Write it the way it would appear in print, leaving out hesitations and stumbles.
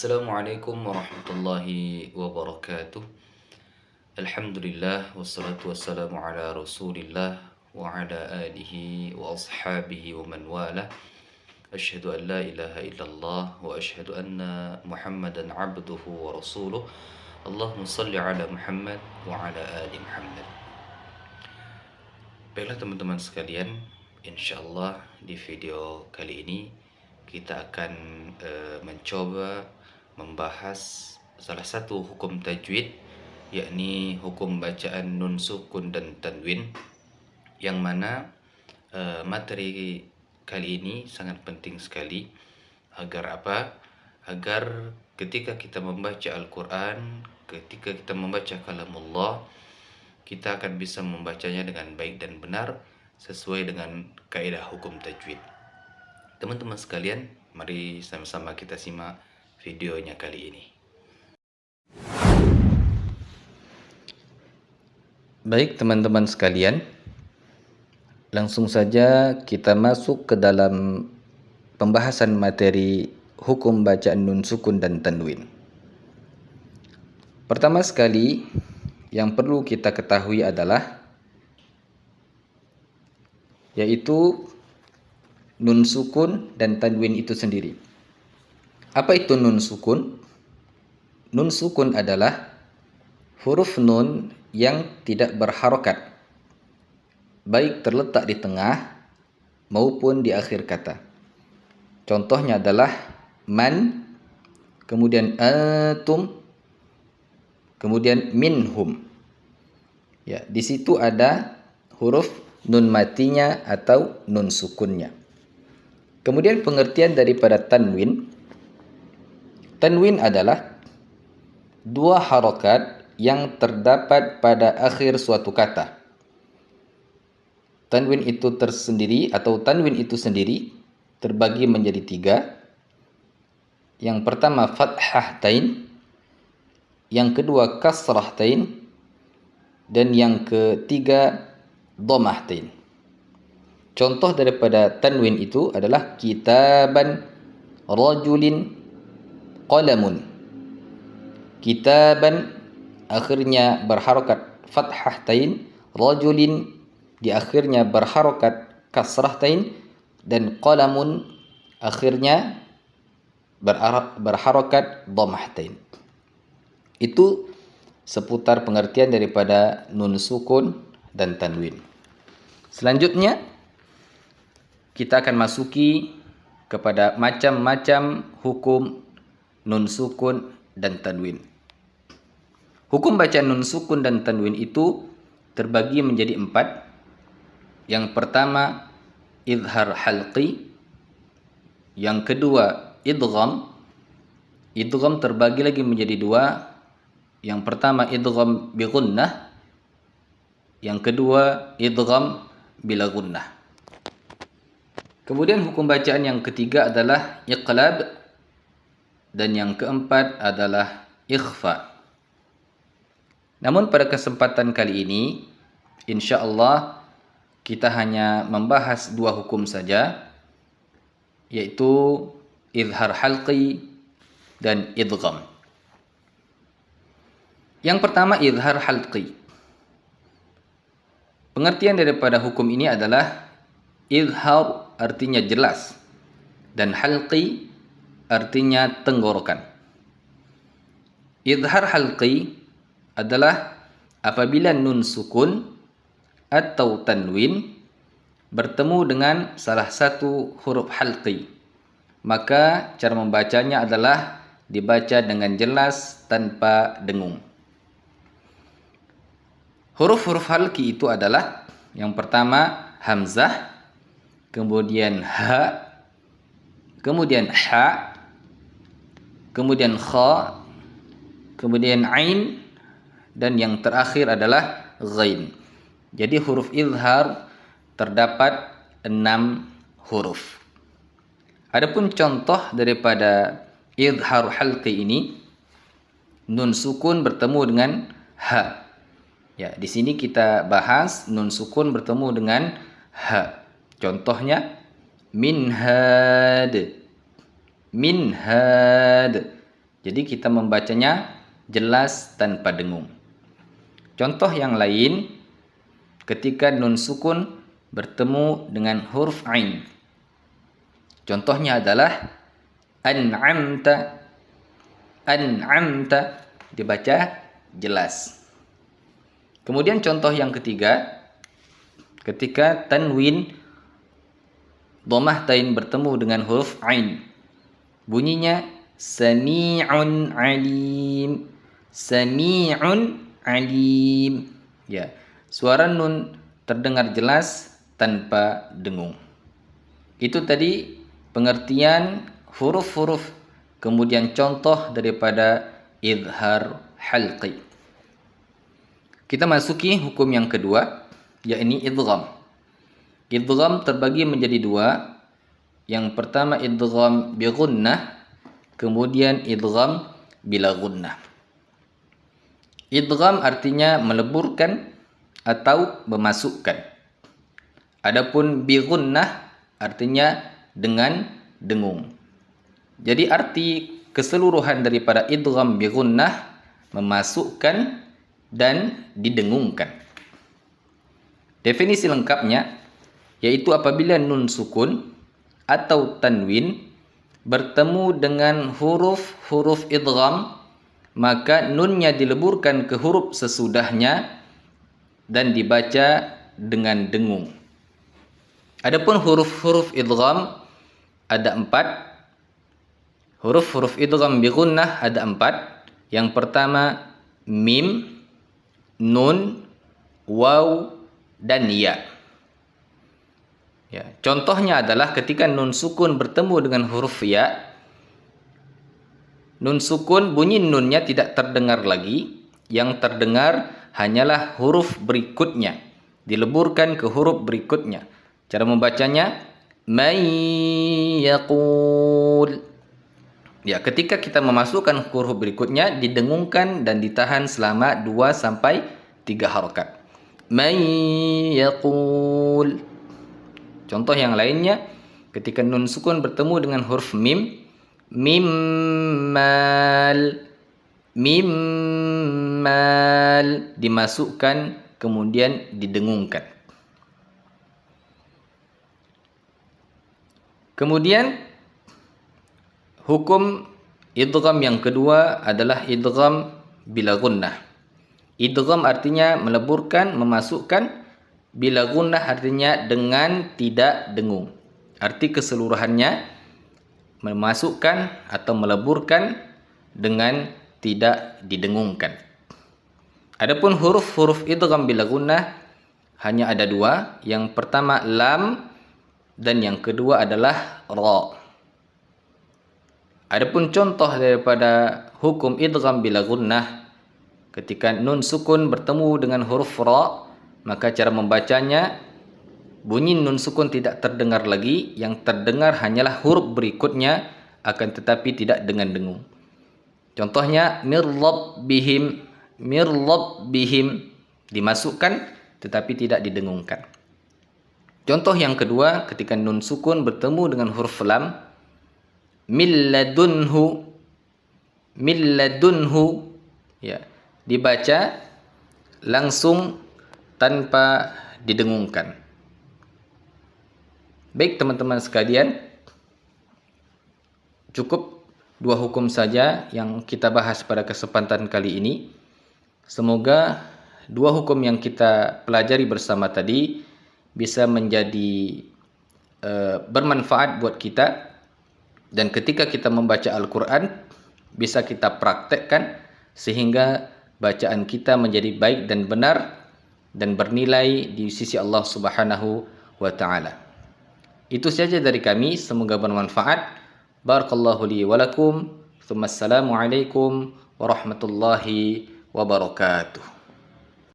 Assalamualaikum warahmatullahi wabarakatuh. Alhamdulillah wassalatu wassalamu ala Rasulillah wa ala alihi wa ashabihi wa man wala. Asyhadu an la ilaha illallah wa asyhadu anna Muhammadan abduhu wa rasuluh. Allahumma salli ala Muhammad wa ala ali Muhammad. Baiklah teman-teman sekalian, insyaallah di video kali ini kita akan mencoba membahas salah satu hukum tajwid, yakni hukum bacaan nun sukun dan tanwin, yang mana materi kali ini sangat penting sekali. Agar apa? Agar ketika kita membaca Al-Quran, ketika kita membaca kalamullah, kita akan bisa membacanya dengan baik dan benar sesuai dengan kaidah hukum tajwid. Teman-teman sekalian, mari sama-sama kita simak videonya kali ini. Baik teman-teman sekalian, langsung saja kita masuk ke dalam pembahasan materi hukum bacaan nun sukun dan tanwin. Pertama sekali, yang perlu kita ketahui adalah yaitu nun sukun dan tanwin itu sendiri. Apa itu nun sukun? Nun sukun adalah huruf nun yang tidak berharokat, baik terletak di tengah maupun di akhir kata. Contohnya adalah man, kemudian antum, kemudian minhum. Ya, di situ ada huruf nun matinya atau nun sukunnya. Kemudian pengertian daripada tanwin. Tanwin adalah dua harokat yang terdapat pada akhir suatu kata. Tanwin itu tersendiri atau tanwin itu sendiri terbagi menjadi tiga. Yang pertama fathahtain, yang kedua kasrahtain, dan yang ketiga dhammahtain. Contoh daripada tanwin itu adalah kitaban, rajulin, qalamun. Kitaban akhirnya berharokat fathahtain, rajulin di akhirnya berharokat kasrahtain, dan qalamun akhirnya berharokat dhammahtain. Itu seputar pengertian daripada nun sukun dan tanwin. Selanjutnya kita akan masuki kepada macam-macam hukum nun sukun dan tanwin. Hukum bacaan nun sukun dan tanwin itu terbagi menjadi 4. Yang pertama idhar halqi, yang kedua idgham. Idgham terbagi lagi menjadi 2. Yang pertama idgham bi gunnah, yang kedua idgham bila gunnah. Kemudian hukum bacaan yang ketiga adalah iqlab, dan yang keempat adalah ikhfa. Namun pada kesempatan kali ini insyaallah kita hanya membahas 2 hukum saja, yaitu izhar halqi dan idgham. Yang pertama izhar halqi. Pengertian daripada hukum ini adalah izhar artinya jelas dan halqi artinya tenggorokan. Izhar halqi adalah apabila nun sukun atau tanwin bertemu dengan salah satu huruf halqi, maka cara membacanya adalah dibaca dengan jelas tanpa dengung. Huruf-huruf halqi itu adalah yang pertama hamzah, kemudian ha, kemudian ha, kemudian kha, kemudian ain, dan yang terakhir adalah ghain. Jadi huruf izhar terdapat 6 huruf. Adapun contoh daripada izhar halqi ini, nun sukun bertemu dengan ha. Ya, di sini kita bahas nun sukun bertemu dengan ha. Contohnya minhad. Minhad. Jadi kita membacanya jelas tanpa dengung. Contoh yang lain, ketika nun sukun bertemu dengan huruf ain. Contohnya adalah an'amta. An'amta dibaca jelas. Kemudian contoh yang ketiga, ketika tanwin dhammah tain bertemu dengan huruf ain. Bunyinya sami'un alim. Sami'un alim. Ya, suara nun terdengar jelas tanpa dengung. Itu tadi pengertian huruf-huruf, kemudian contoh daripada izhar halqi. Kita masuki hukum yang kedua, yakni idgham. Idgham terbagi menjadi dua. Yang pertama idgham bi gunnah, kemudian idgham bila gunnah. Idgham artinya meleburkan atau memasukkan. Adapun bi gunnah artinya dengan dengung. Jadi arti keseluruhan daripada idgham bi gunnah memasukkan dan didengungkan. Definisi lengkapnya yaitu apabila nun sukun atau tanwin bertemu dengan huruf-huruf idgham, maka nunnya dileburkan ke huruf sesudahnya dan dibaca dengan dengung. Adapun huruf-huruf idgham ada 4. Huruf-huruf idgham bi gunnah ada 4. Yang pertama mim, nun, waw, dan ya. Ya, contohnya adalah ketika nun sukun bertemu dengan huruf ya. Nun sukun bunyi nunnya tidak terdengar lagi. Yang terdengar hanyalah huruf berikutnya. Dileburkan ke huruf berikutnya. Cara membacanya may yaqul. Ya, ketika kita memasukkan huruf berikutnya didengungkan dan ditahan selama 2 sampai 3 harakat. May yaqul. Contoh yang lainnya, ketika nun sukun bertemu dengan huruf mim, mimmal. Mimmal dimasukkan kemudian didengungkan. Kemudian hukum idgham yang kedua adalah idgham bila gunnah. Idgham artinya meleburkan, memasukkan. Bila gunnah artinya dengan tidak dengung. Arti keseluruhannya memasukkan atau meleburkan dengan tidak didengungkan. Adapun huruf-huruf idgham bila gunnah hanya ada 2. Yang pertama lam dan yang kedua adalah ra. Adapun contoh daripada hukum idgham bila gunnah, ketika nun sukun bertemu dengan huruf ra, maka cara membacanya bunyi nun sukun tidak terdengar lagi, yang terdengar hanyalah huruf berikutnya akan tetapi tidak dengan dengung. Contohnya mirrabbihim, mirrabbihim dimasukkan tetapi tidak didengungkan. Contoh yang kedua, ketika nun sukun bertemu dengan huruf lam, milladunhu, milladunhu, ya, dibaca langsung tanpa didengungkan. Baik teman-teman sekalian, cukup 2 hukum saja yang kita bahas pada kesempatan kali ini. Semoga 2 hukum yang kita pelajari bersama tadi bisa menjadi bermanfaat buat kita, dan ketika kita membaca Al-Quran bisa kita praktekkan sehingga bacaan kita menjadi baik dan benar dan bernilai di sisi Allah Subhanahu wa taala. Itu saja dari kami, semoga bermanfaat. Barakallahu li wa lakum. Assalamualaikum warahmatullahi wabarakatuh.